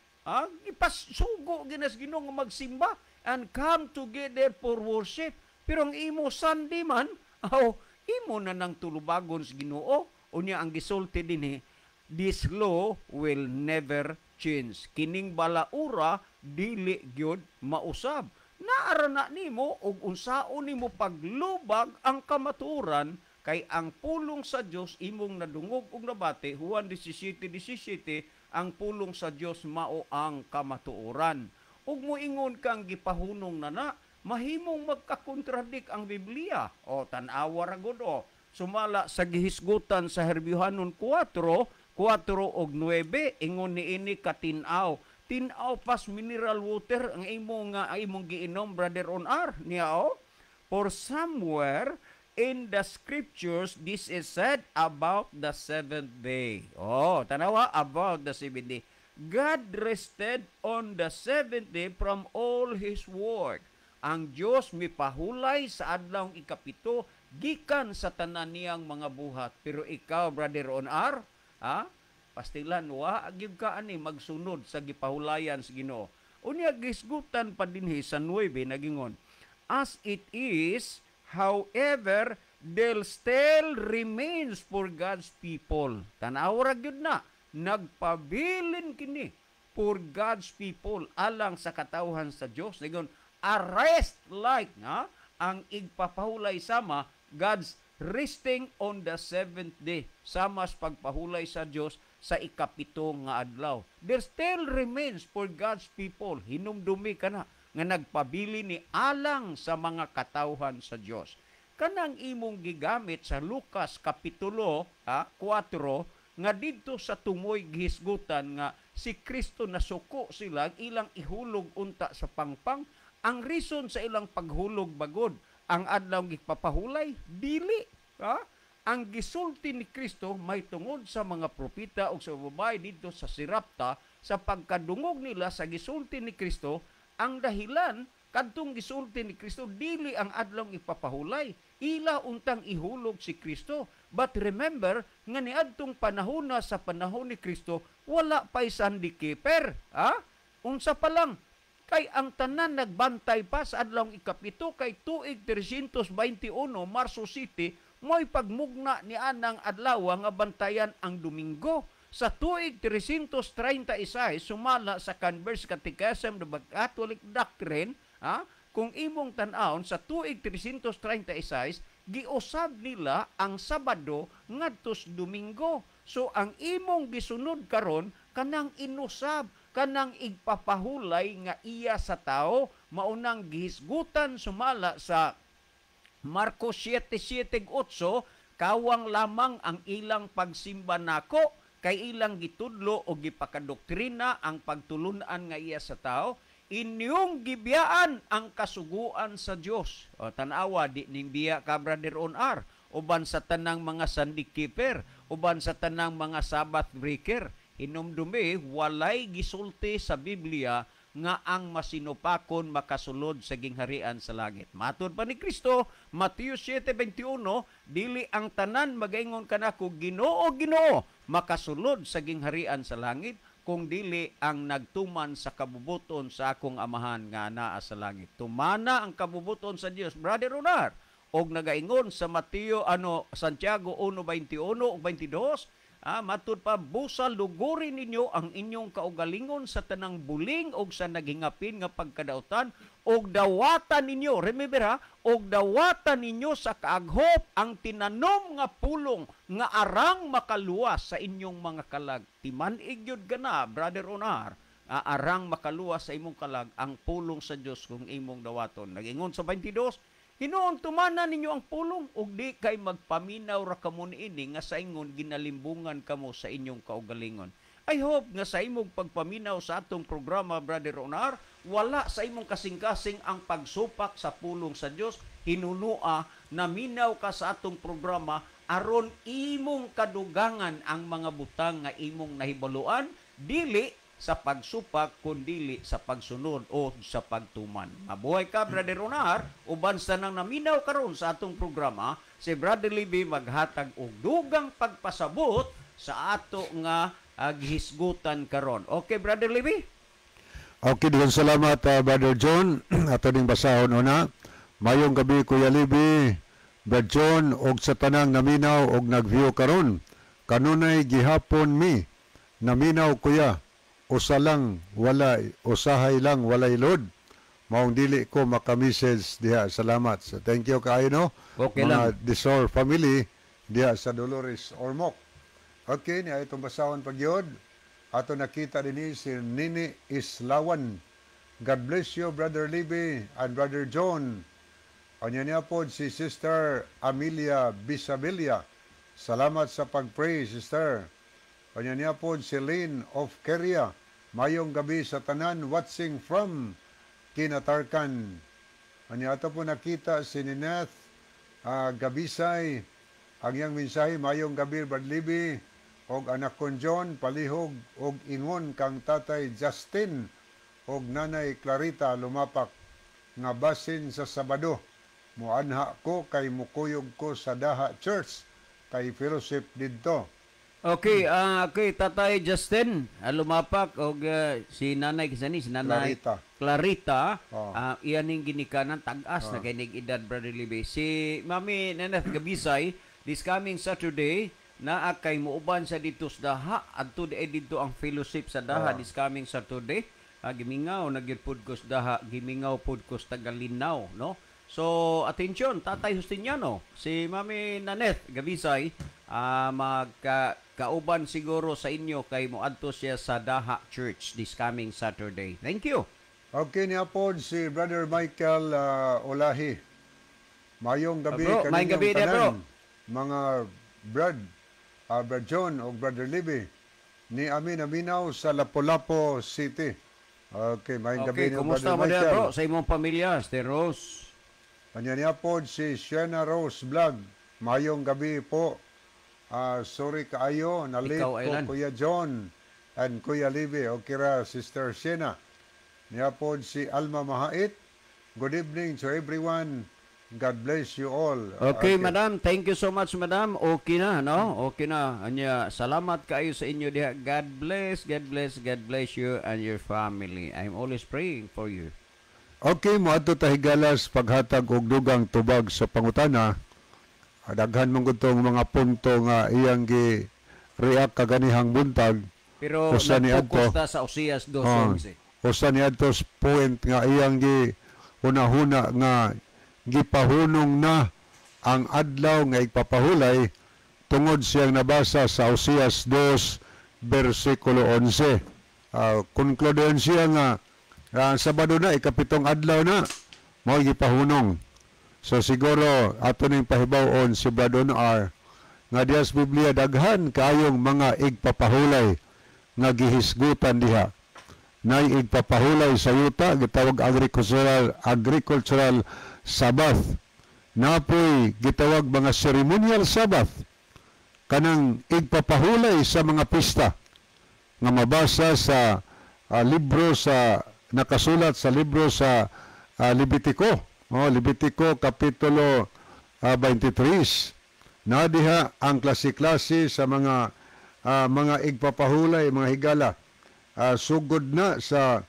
Ipasugo ginas Ginoo nga magsimba and come together for worship. Pero ang imo Sunday man, imo na nang tulubagon sa Ginoo. Unya ang gisulti dinhi, this law will never change. Kining balaura dili gyud mausab. Naara na nimo og unsaon nimo paglubag ang kamatuoran kay ang pulong sa Dios imong nadungog og nabati. Juan 17:17, ang pulong sa Dios mao ang kamatuoran. Ug moingon kang gipahunong na mahimong magkakontradik ang Biblia. Tan-awa ra gud sumala sa gihisgutan sa Herbiohanon 4 og 9, ingon niini katinaw. Tinaw pas mineral water ang imong giinom brother on R niya. For somewhere in the scriptures, this is said about the seventh day. Oh, tanawa, about the seventh day. God rested on the seventh day from all His work. Ang Diyos mipahulay sa adlawng ikapito, gikan sa tanan niyang mga buhat. Pero ikaw, Brother Onar, pastilan, wa agyud ka ani magsunod sa gipahulayan sa Ginoo. Unya gisgutan pa dinhi sa 9 nagingon, as it is, however, there still remains for God's people. Tanaw ra gyud na, nagpabilin kini for God's people alang sa katawhan sa Dios. Nagon, arrest like ang igpapahulay sama God's resting on the seventh day, sama sa pagpahulay sa Dios sa ikapito nga adlaw. There still remains for God's people, hinumdumi ka na, nga nagpabili ni alang sa mga katawhan sa Dios. Kanang imong gigamit sa Lucas kapitulo 4 nga didto sa tumoy gihisgutan nga si Kristo nasuko sila ilang ihulog unta sa pangpang. Ang reason sa ilang paghulog bagod ang adlaw gipapahulay dili. Ang gisulti ni Kristo may tungod sa mga propeta o sa babay dito sa Sirapta sa pagkadungog nila sa gisulti ni Kristo. Ang dahilan kadtong gisulti ni Kristo dili ang adlaw ipapahulay, ila untang ihulog si Kristo. But remember nga niadtong panahon na sa panahon ni Kristo wala pa'y Sunday keeper. Unsa pa lang kay ang tanan nagbantay pa sa adlaw ikapito kay tuig 321 Marso City mo'y pagmugna ni anang adlaw nga bantayan ang Domingo. Sa tuig 336 sumala sa Converse Catechism of the Catholic Doctrine, kung imong tan-awon sa tuig 336 giusab nila ang Sabado ngadtos Domingo. So ang imong gisunod karon kanang inusab, kanang igpapahulay nga iya sa tao, maunang gihisgutan sumala sa Marcos 7:7-8, kawang lamang ang ilang pagsimba nako, kay ilang gitudlo o gipakadoktrina ang pagtulunan nga iya sa tao, inyong gibiyaan ang kasuguan sa Dios. O tanawa, di ning biya ka, Brother Onar, uban sa tanang mga Sunday keeper, uban sa tanang mga Sabbath breaker, hinumdumi, walay gisulti sa Biblia nga ang masinupakon makasulod sa gingharian sa langit. Matod pa ni Kristo, Mateo 7:21, dili ang tanan magaingon kanako Ginoo, Ginoo, makasulod sa gingharian sa langit, kung dili ang nagtuman sa kabubuton sa akong amahan nga naa sa langit. Tumana ang kabubuton sa Dios, Brother Onar, og nagaingon sa Mateo Santiago 1:21 ug 22, matud pa, busa lugurin ninyo ang inyong kaugalingon sa tanang buling og sa naghingapin nga pagkadautan, og dawatan ninyo, remember og dawatan ninyo sa kaaghop ang tinanom nga pulong nga arang makaluwas sa inyong mga kalag. Timanig yun gana, Brother Onar, arang makaluwas sa imong kalag ang pulong sa Dios kung imong dawaton. Nagingon sa 22, Hinoon tumana ninyo ang pulong ug di kay magpaminaw ra kamo niini nga sa ingon ginalimbungan kamo sa inyong kaugalingon. I hope nga sa imong pagpaminaw sa atong programa, Brother Onar, wala sa imong kasing-kasing ang pagsupak sa pulong sa Dios. Hinunua na minaw ka sa atong programa aron imong kadugangan ang mga butang nga imong nahibaluan, dili sa pagsupak kundili sa pagsunod o sa pagtuman. Mabuhay ka, Brother Onar, uban sa nang naminaw karon sa atong programa, si Brother Libby maghatag og dugang pagpasabot sa ato nga gihisgutan karon. Okay, Brother Libby? Okay, diyan salamat, Brother John. Ato ding basahon una. Mayong gabi, Kuya Libby, Brother John, og sa tanang naminaw og nag-view karon. Kanunay gihapon mi, naminaw kuya. Usahay lang walay load. Maong dili ko maka-message diha. Salamat. So, thank you kaayo no. Okay mga lang. Disor family diha sa Dolores Ormoc. Okay, niya itong basahon pagyod. Ato nakita din si Nini Islawan. God bless you, Brother Libby and Brother John. Anya niya po si Sister Amelia Bisabilia. Salamat sa pag-pray, Sister. Anya niya po si Lynn of Keria. Mayong gabi sa tanan, watching from Kinatarkan. Anya ato po nakita si Nineth Gabisay, ang iyang mensahe, mayong gabi, Brad Libby, og anak kon John, palihog, og ingon kang tatay Justin, og nanay Clarita lumapak, nga basin sa Sabado. Muanha ko kay mukuyog ko sa Daha Church, kay fellowship didto. Okay, kay Tatay Justin, lumapak og si nanay kisani si nanay Clarita, Oh. iyan ning ginikanan tag-as na kay nig edad Brother Libby. Si Mami Neneth Gabisay this coming Saturday naa kay muuban sa dito sa Daha adto dito ang fellowship sa Daha this coming Saturday. Gimingaw nagyud pud ko sa Daha, gimingaw pud ko sa Tagalinaw, no? So, atensyon, Tatay Justiniano, si Mami Naneth Gabisay, magkauban siguro sa inyo kay moadto siya sa Daha Church this coming Saturday. Thank you. Okay niya po si Brother Michael Olahi. Mayong gabi Bro, mayong gabi kaninyong na, bro. Mga Brad John o Brother Libby, ni Amin Aminaw sa Lapu-Lapu City. Okay, mayong gabi niyo, kumusta Brother mo Michael. na, bro, sa imong pamilya, Sister Rose? Kanya niya po si Shena Rose Vlog. Mayong gabi po. Sorry kaayo, na-late Ikaw, ko Aylan. Kuya John and Kuya Libby. Okay ra, Sister Shena. Niya po si Alma Mahait. Good evening to everyone. God bless you all. Okay, madam. Thank you so much, madam. Okay na, no? Okay na. Anya, salamat kayo sa inyo diha. God bless, God bless, God bless you and your family. I'm always praying for you. Okay, mo ato tahigalas paghatag og dugang tubag sa pangutana. Daghan mong gutong mga punto nga iyang gi-react kaganihang buntag. Pero Usa ni nag-focus adto. ta sa Oseas 2:11. Usa ni adtos point nga iyang gi una-huna nga gipahunong na ang adlaw nga ipapahulay tungod siyang nabasa sa Oseas 2 versikulo 11. Konkludihan siya nga Sabado na, ikapitong adlaw na, mo gipahunong. So siguro, ato ning pahibawon si Bradon R. nga dias Biblia daghan kayong mga igpapahulay nga gihisgutan diha. Nay igpapahulay sa yuta, gitawag agricultural Sabbath. Napoy gitawag mga ceremonial Sabbath. Kanang igpapahulay sa mga pista nga mabasa sa libro sa nakasulat sa libro sa Levitico. Levitico Kapitulo 23. Na diha ang klase-klase sa mga igpapahulay, mga higala. Sugod na sa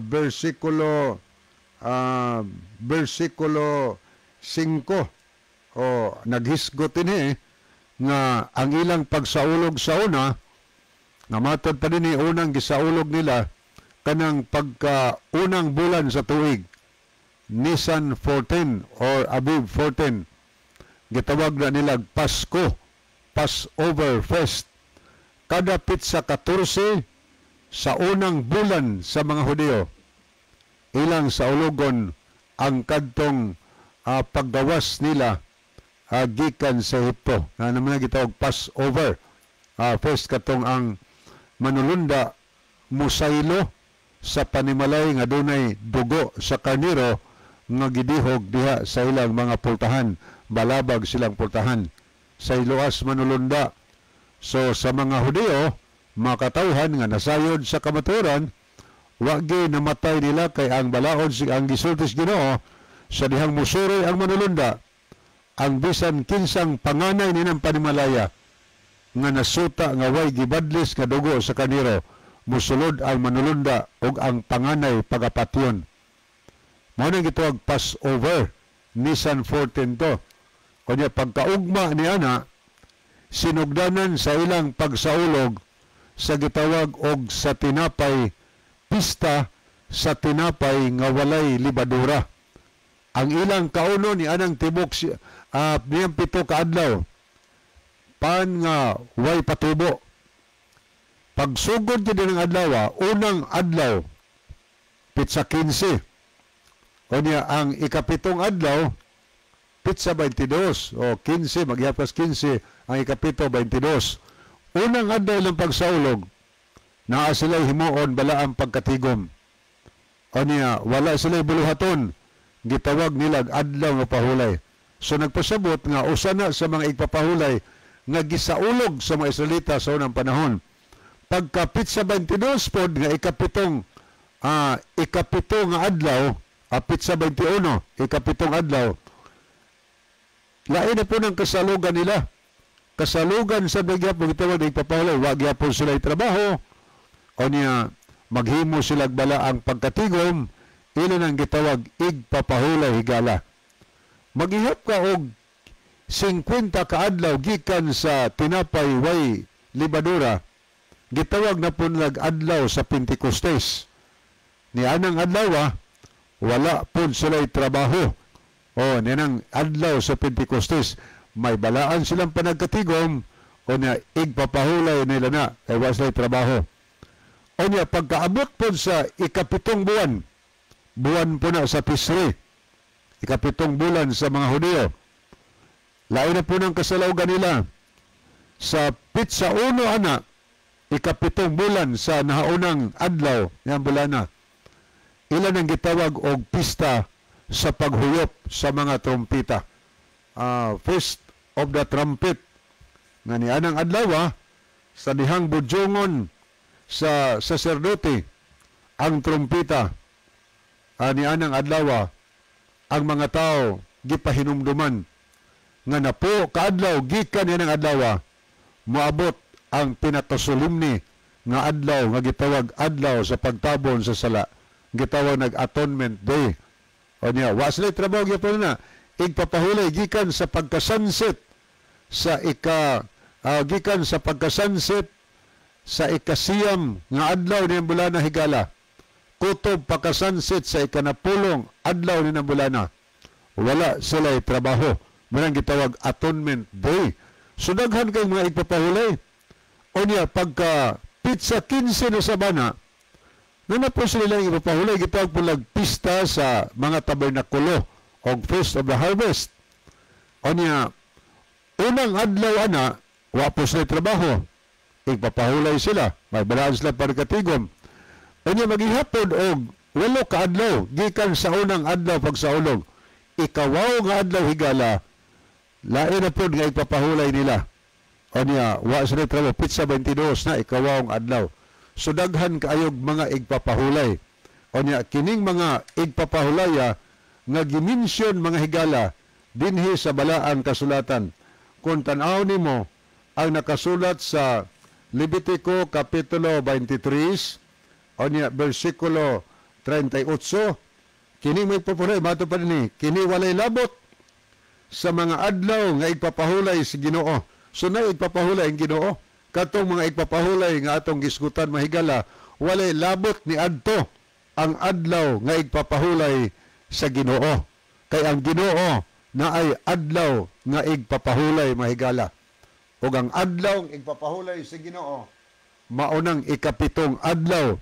versikulo 5. Naghisgot ini nga ang ilang pagsaulog sa una, nga matod pa din unang gisaulog nila kanang pagka-unang bulan sa tuig, Nisan 14 or Aviv 14, gitawag na nilag Pasko, Passover Fest. Kada pitsa 14 sa unang bulan sa mga Hudyo, ilang saulogon ang kadtong paggawas nila gikan sa Ehipto. Na naman gitawag Passover Fest, katong ang manulunda musaylo sa panimalay nga dunay dugo sa karniro nga gidihog diha sa ilang mga pultahan, balabag silang pultahan sa iluas manulunda. So sa mga Hudyo, mga katawhan nga nasayod sa kamaturan, wagi namatay nila kay ang balaod ang gisultis Ginoo sa dihang musuroy ang manulunda, ang bisan kinsang panganay ninang panimalaya nga nasuta nga way gibadlis nga dugo sa karniro, musulod ang manulunda ug ang panganay pagapatyon. Mao nang gitawag Passover, Nisan 14 to. Kunya pagkaugma ni ana, sinugdanan sa ilang pagsaulog sa gitawag og sa tinapay, pista sa tinapay nga walay libadura. Ang ilang kauno ni anang tibok niyang 7 ka adlaw, pan nga way patubo. Pagsugod din ng adlaw, unang adlaw, pitsa 15. O niya, ang ikapitong adlaw, pitsa 22. O 15, maghiapas 15, ang ikapito 22. Unang adlaw ng pagsaulog, naa sila'y himuon bala ang pagkatigom. O niya, wala sila'y buluhaton, gitawag nilag adlaw nga pahulay. So nagpasabot nga usa na sa mga igpapahulay nga gisaulog sa mga Israelita sa unang panahon. Pagkapit sa 22 pod nga ikapitong nga adlaw, apit sa 21, ikapitong adlaw, lain na po ng kasalugan nila. Kasalugan sa nagyapon gitawag na igpapahulay, wag yapon sila trabaho, o niya maghimo sila bala ang pagkatigom, ilan ang gitawag igpapahulay higala. Maghihap ka og 50 ka adlaw gikan sa tinapay way libadura, gitawag na po nag-adlaw sa Pentecostes. Ni anang adlaw, wala po sila'y trabaho. O ninang adlaw sa Pentecostes, may balaan silang panagkatigom, o niya igpapahulay nila na, ay wala sila'y trabaho. O niya pagkaabot po sa ikapitong buwan po na sa Tisri, ikapitong bulan sa mga Hudyo, lain na po ng kasalawgan nila, sa pitsa uno ana, ikapitong bulan sa nahaunang adlaw ng bulana, ilan ang gitawag og pista sa paghuyop sa mga trompeta. Feast of the Trumpet. Nga ni anang adlaw, sa dihang budjongon sa saserdote ang trompeta. Ni anang adlaw, ang mga tao gipahinumduman nga napo kaadlaw gikan yan ang adlaw, moabot ang pinakasolemni nga adlaw nga gitawag adlaw sa pagtabon sa sala, gitawag nag-atonement day. O niya, wa sila trabaho gyapon na igpapahulay gikan sa pagkasunset sa gikan sa pagkasunset sa ikasiyam nga adlaw ni bulana higala, kutob pagkasunset sa ikanapulong adlaw ni bulana, wala sila trabaho, manang gitawag atonement day. So daghan kay mga igpapahulay. O niya, pagka pizza 15 na sabana, na po sila lang ipapahulay, gitawag po pista sa mga tabernakulo o Feast of the Harvest. O niya, unang adlaw ana, wa po sila trabaho, ipapahulay sila, may balaan sila pagkatigom. O niya, maghihapon og 8 ka adlaw, gikan sa unang adlaw pagsaulog, ikawaw nga adlaw higala, lain na po nga ipapahulay nila. O niya, wa sila trabaho, pizza 22 na ikawawang adlaw. So daghan kaayog mga igpapahulay. O niya, kining mga igpapahulaya nga giminsyon mga higala dinhi sa balaang kasulatan. Kung tanaw nimo ang nakasulat sa Levitico Kapitulo 23, o niya, versikulo 38, kini may papahulay, mato pa rin kini walay labot sa mga adlaw nga igpapahulay si Ginoo. So na igpapahulay ang Ginoo. Katong mga igpapahulay nga atong gisgutan mahigala, walay labot ni adto ang adlaw nga igpapahulay sa Ginoo. Kay ang Ginoo na ay adlaw nga igpapahulay mahigala. Ug ang adlaw nga igpapahulay sa Ginoo, maunang ikapitong adlaw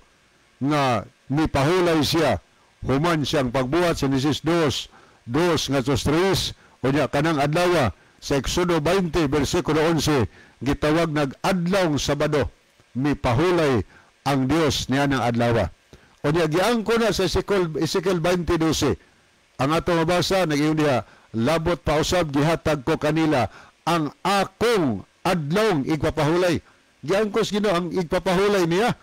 nga nipahulay siya. Human siyang pagbuhat sa Genesis 2 nga 3, o niya kanang adlaw sa Exodo 20 versikulo 11, gitawag nag-adlaw Sabado, mipahulay ang Dios niya ng adlaw. O niya giangko na sa Ezekiel 20:12, ang ato mabasa nag-iyon diha, labot pa usab gihatag ko kanila ang akong adlaw igpapahulay. Giangkos Ginoo ang igpapahulay niya,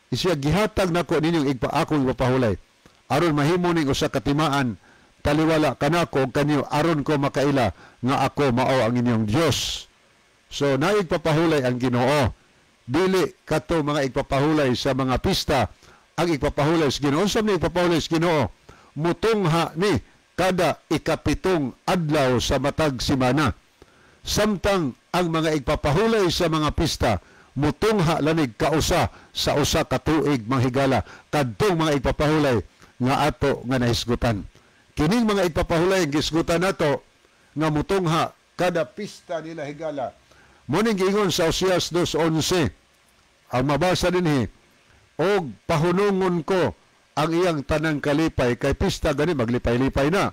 isiya gihatag nako ninyong akong igpapahulay. Aron mahimo ning usa ka timaan, taliwala kanako kanyo aron ko makaila nga ako mao ang inyong Dios. So naigpapahulay ang Ginoo. Dili kato mga igpapahulay sa mga pista ang igpapahulay sa Ginoo. Sa mga igpapahulay sa Ginoo, mutungha ni kada ikapitong adlaw sa matag simana. Samtang ang mga igpapahulay sa mga pista, mutungha lanig kausa sa usa ka tuig manghigala kadtong mga igpapahulay nga ato nga nahisgutan. Kining mga igpapahulay ang gisgutan nato nga mutungha kada pista nila higala. Muning giingon sa Oseas 2:11, ang mabasa dinhi, og pahunungon ko ang iyang tanang kalipay, kay pista gani maglipay-lipay na.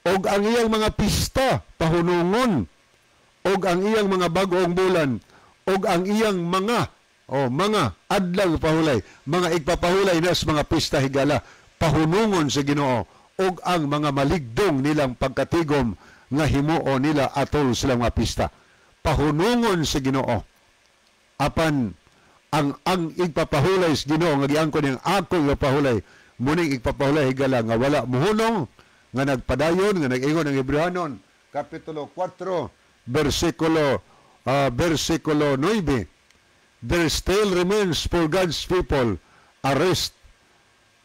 Og ang iyang mga pista pahunungon, og ang iyang mga bag-ong bulan, og ang iyang mga adlaw pahulay, mga igpapahulay na sa mga pista higala, pahunungon sa Ginoo, ug ang mga maligdong nilang pagkatigom nga himuo nila atol silang mga pista. Pahunungon sa Ginoo apan ang igpapahulay sa Ginoo nga giangkon ning ako igpapahulay muning igpapahulay higala nga wala muhunong nga nagpadayon nga nag-ingon ang Hebrehanon kapitulo 4 versikulo 9. There still remains for God's people a rest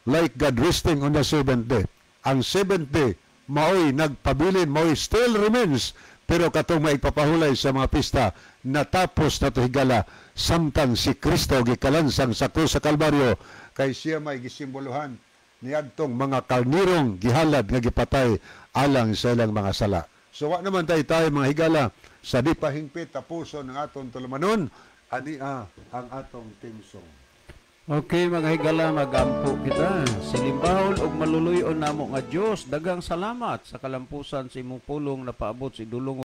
like God resting on the seventh day. Ang seventh day maoy nagpabilin, maoy still remains, pero katong maipapahulay sa mga pista natapos na to higala samtang si Kristo gikalansang sa krus sa Kalbaryo kay siya may gisimbolohan niadtong mga karnirong gihalad nga gipatay alang sa ilang mga sala. So wa naman tayo mga higala sa di pahingpit tapuson ng aton tulumanon ani ang atong team song. Okay mga higala, magampo kita. Silimbahon og maluluyon namo nga Dios, daghang salamat sa kalampusan sa imong pulong na paabot si dulong